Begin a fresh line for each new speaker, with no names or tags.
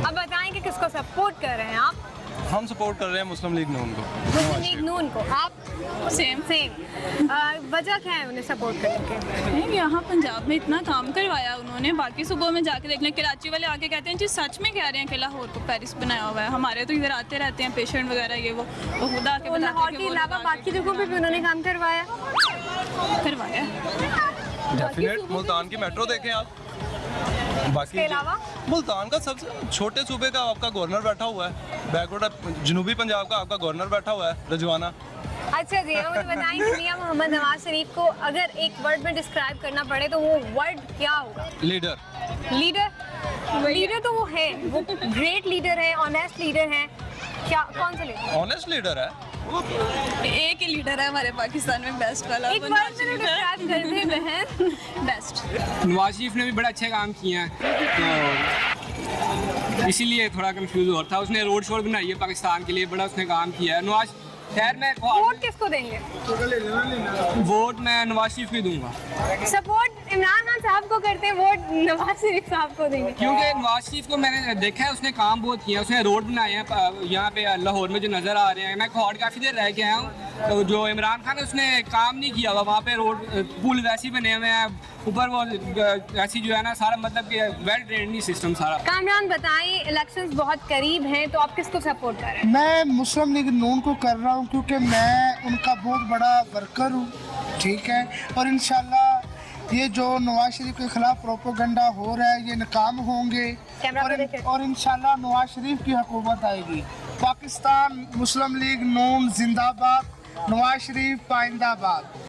अब बताएं कि किसको सपोर्ट कर रहे हैं आप?
हम सपोर्ट कर रहे हैं मुस्लिम लीग नून को।
मुस्लिम लीग नून को। आप? सेम। वजह क्या है उन्हें सपोर्ट करने की?
यहाँ पंजाब में इतना काम करवाया उन्होंने, बाकी सुबह में जाके देख लें, कराची वाले आके कहते हैं जी सच में कह रहे हैं कि लाहौर को पेरिस बनाया हुआ है। हमारे तो इधर आते रहते हैं पेशेंट वगैरह ये वो खुद आके बताते हैं
लाहौर
कि
के
वो
अलावा बाकी जगहों पे भी उन्होंने काम करवाया।
डेफिनेट मुल्तान की मेट्रो देखें आप। बाकी
इसके अलावा
मुल्तान का सबसे छोटे सूबे का आपका गवर्नर बैठा हुआ है, बैकवर्ड जनूबी पंजाब का आपका गवर्नर बैठा हुआ है, रजवाना।
अच्छा जी, हम मुझे बताएं कि मियां मोहम्मद नवाज शरीफ को अगर एक वर्ड में डिस्क्राइब करना पड़े तो वो वर्ड क्या होगा?
लीडर।
लीडर तो वो है, वो ग्रेट लीडर है, ऑनेस्ट लीडर है। क्या कौन सा लीडर?
ऑनेस्ट लीडर है।
एक ही लीडर है हमारे पाकिस्तान में बेस्ट वाला,
एक वर्ड में डिस्क्राइब कर दे बहन।
बेस्ट।
नवाज शरीफ ने भी बड़ा अच्छे काम किए हैं, तो इसीलिए थोड़ा कंफ्यूज हो था। उसने रोड शो बनाई है पाकिस्तान के लिए, बड़ा उसने काम किया है। नवाज खैर मैं
वोट किसको देंगे?
वोट मैं नवाज शरीफ को दूंगा,
सपोर्ट इमरान खान साहब को करते हैं, वोट नवाज शरीफ साहब को देंगे।
क्योंकि नवाज शरीफ को मैंने देखा है, उसने काम बहुत किया है। उसने रोड बनाए हैं यहाँ पे लाहौर में जो नज़र आ रहे हैं। मैं खौड़ काफ़ी देर रह के आया हूँ, तो जो इमरान खान है उसने काम नहीं किया हुआ। वहाँ पे रोड पुल वैसे ही बने हुए हैं, ऊपर वो ऐसी जो है ना सारा मतलब कि वेल ड्रेनेज सिस्टम सारा।
कामरान बताएं, इलेक्शंस बहुत करीब हैं तो आप किसको सपोर्ट कर रहे हैं?
मैं मुस्लिम लीग नून को कर रहा हूँ क्योंकि मैं उनका बहुत बड़ा वर्कर हूँ, ठीक है। और इंशाल्लाह ये जो नवाज शरीफ के खिलाफ प्रोपेगेंडा हो रहा है ये नाकाम होंगे और इंशाल्लाह नवाज शरीफ की हुकूमत आएगी। पाकिस्तान मुस्लिम लीग नून जिंदाबाद, नवाज शरीफ पाइंदाबाद।